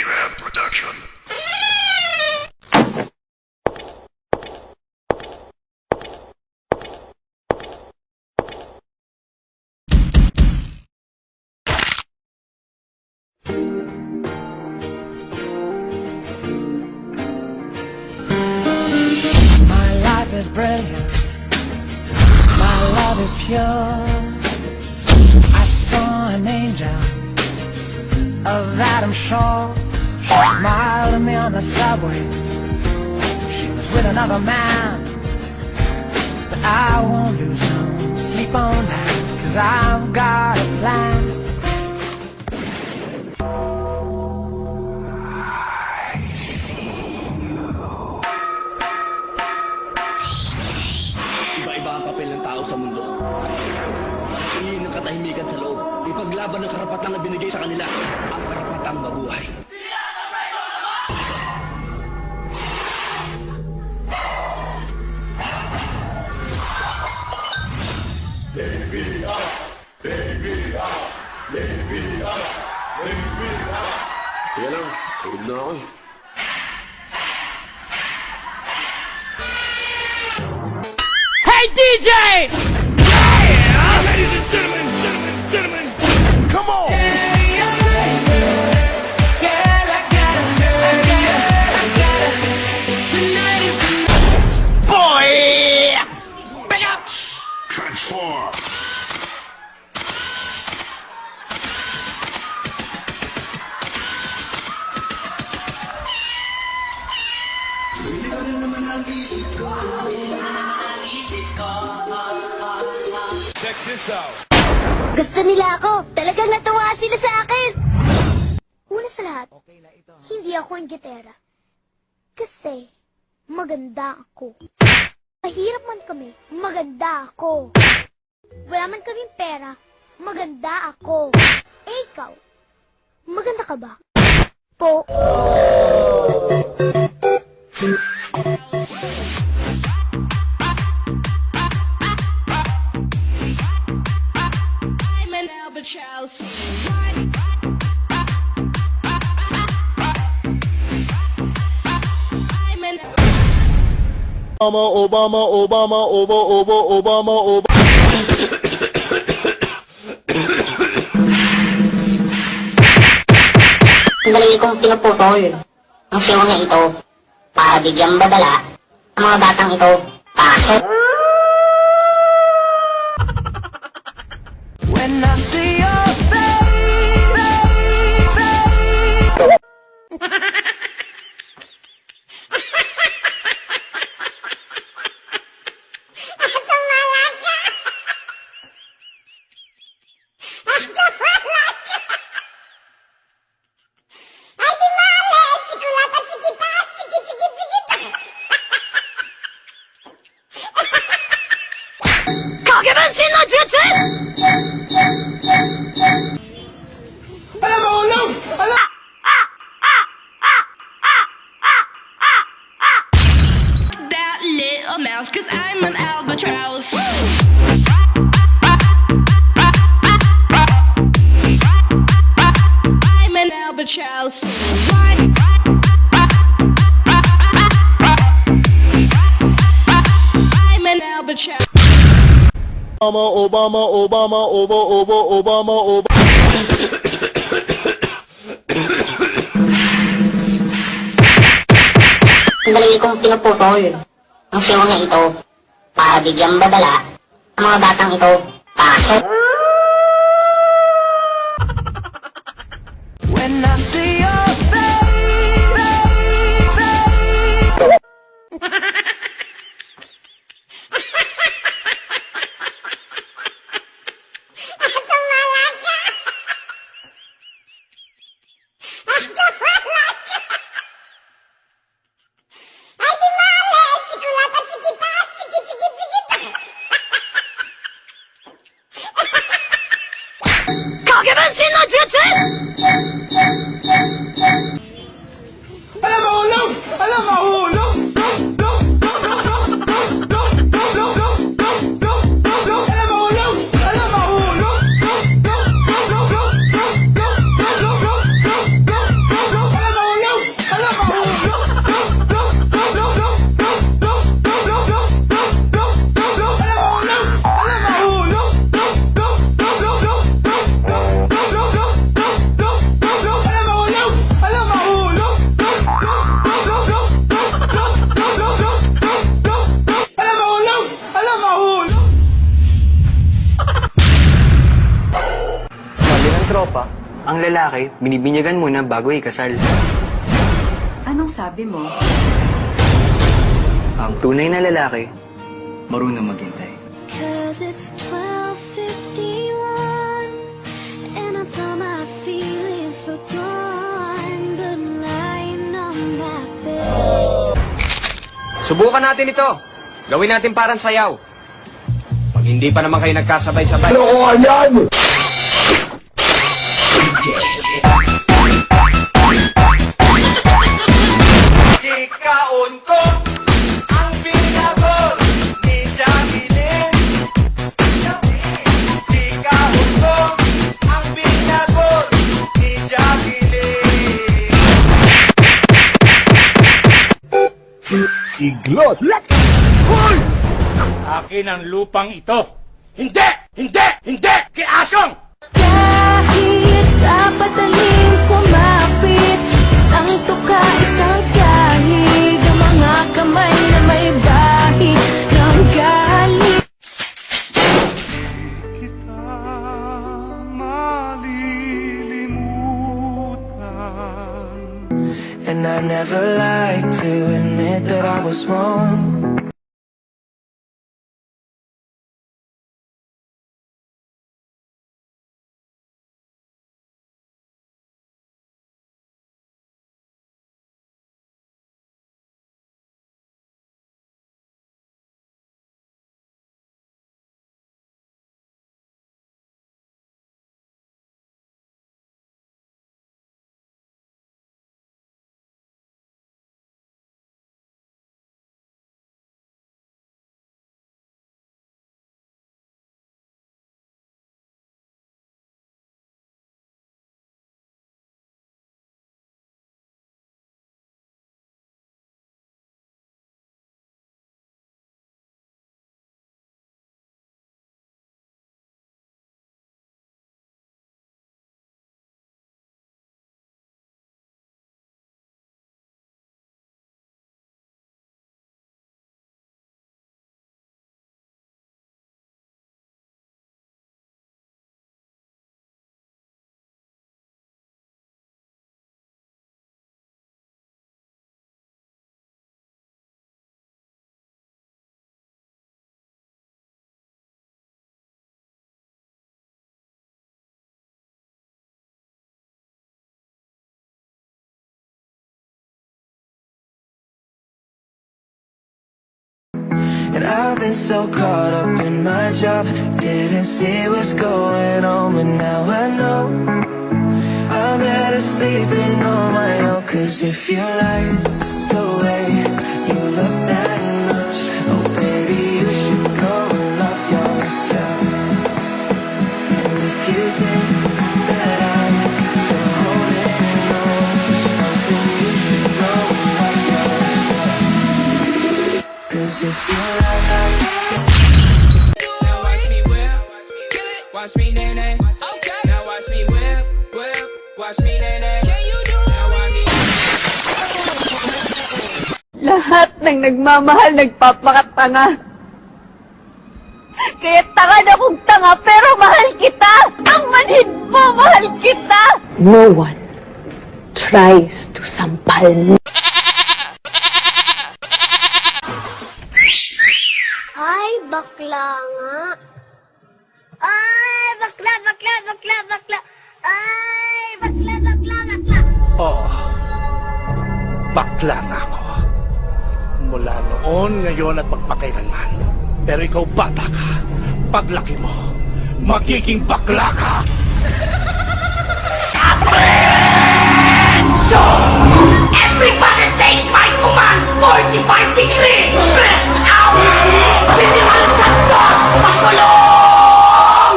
Tramp Production. My life is brilliant. My love is pure. I saw an angel. Of that I'm sure. She smiled at me on the subway. She was with another man. But I won't lose no sleep on that, 'cause I've got a plan. Iba-iba ang papel ng tao sa mundo. Manatilihin ng katahimikan sa loob. Ipaglaban ng karapatang na binigay sa kanila. Ang karapatang mabuhay. Kaya lang, pagod na ako eh. Hey DJ! Ladies and gentlemen, come on! Boy! Big up! Transform! Check this out. Gusto nila ako. Talagang natuwa sila sa akin. Una sa lahat, hindi ako ang gitera. Kasi, maganda ako. Mahirap man kami, maganda ako. Wala man kaming pera, maganda ako. Eh, ikaw, maganda ka ba? Po. I'm an albatross. I'm an Obama. Sandali kong pinuputol ang siyaw na ito para bigyang babala ang mga batang ito. Pasok! When I see your face. that little mouse, 'cause I'm an albatross. I'm an albatross. I'm an albatross. Obama. Sandali kong pinuputol ang siyaw na ito para bigyang babala ang mga batang ito. Pasok! When I see your face. lalaki, binibinyagan muna bago ikasal. Anong sabi mo? Ang tunay na lalaki, marunong maghintay. Cause it's 12:51 and I thought my feelings were gone, but I'm lying on that bed. Subukan natin ito. Gawin natin parang sayaw. Pag hindi pa naman kayo nagkasabay-sabay. Ikaon ko ang binabol ni Jacqueline. Ikaon ko ang binabol ni Jacqueline. Iglot! Hoy! Akin ang lupang ito. Hindi! Hindi! Hindi! Kay Asyong! Kahit sa patalim kumapit, isang tuka, isang kahig, ang mga kamay na may bahid ng galit. And I never like to admit that I was wrong. And I've been so caught up in my job, didn't see what's going on, but now I know I'm better sleeping on my own. Cause if you like the way you look that much, oh baby, you should go and love yourself. And if you think that I'm still holding on to something, you should go and love yourself. Cause if you Now watch me whip, watch me nay-nay. Okay. Now watch me whip, watch me nay-nay. Can you do it? Now watch me. Lahat ng nagmamahal nagpapakatanga. Kaya tanga na kong tanga, pero mahal kita! Ang manhid mo, mahal kita! No one tries to sampal me. Ay, bakla nga. Ay, bakla, bakla, bakla, bakla. Ay, bakla, bakla, bakla. Oo. Bakla na ako. Mula noon, ngayon at magpakailanman. Pero ikaw bata ka. Paglaki mo, magiging bakla ka. So, everybody take my command, 45 degree, rest out! Piniwalsan ko, pasulong!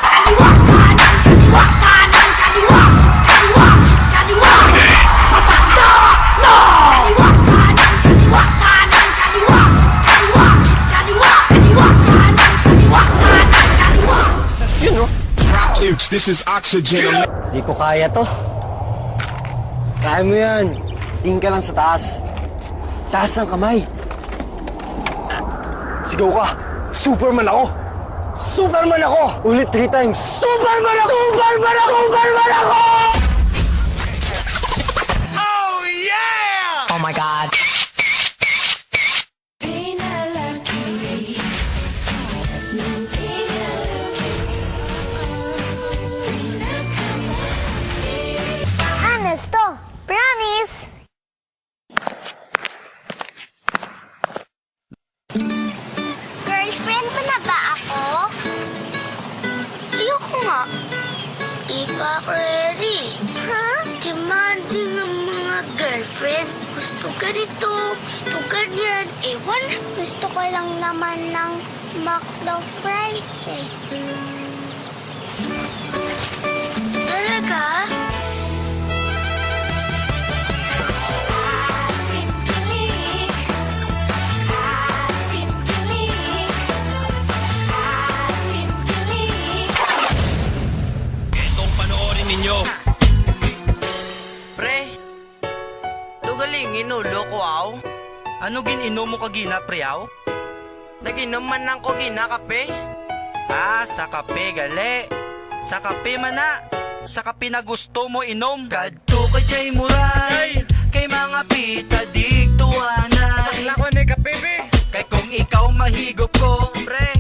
Kaliwa, kanan, kaliwa, kanan, kaliwa, kaliwa, kaliwa, matanda, no! Kaliwa, kanan, kaliwa, kanan, kaliwa, kaliwa, kaliwa, kaliwa, kanan, kaliwa, kanan, kaliwa. You know, this is oxygen. Di ko kaya to. Kaya mo yan. Tingin ka lang sa taas. Taas ng kamay. Sigaw ka. Superman ako. Superman ako! Ulit 3 times. Superman ako! Superman ako! Superman ako! Oh my God. Honest to. Promise. Girlfriend mo na ba ako? Ayoko nga. Di pa ako ready. Ha? Demanding ang mga girlfriend. Gusto ganito, gusto ganyan. Ewan. Gusto ko lang naman ng McDo fries eh. Talaga? Itong panoorin ninyo. Pre, lugaling inulo ko aw. Ano gininom mo kagina pre aw? Naginom man lang ko gina kape. Ah, sa kape gali. Sa kape man na. Sa kape na gusto mo inom. Kadto kay Jay Muray. Kay mga pita digtuana. Maglako ni kape be. Kay kung ikaw mahigop ko, pre.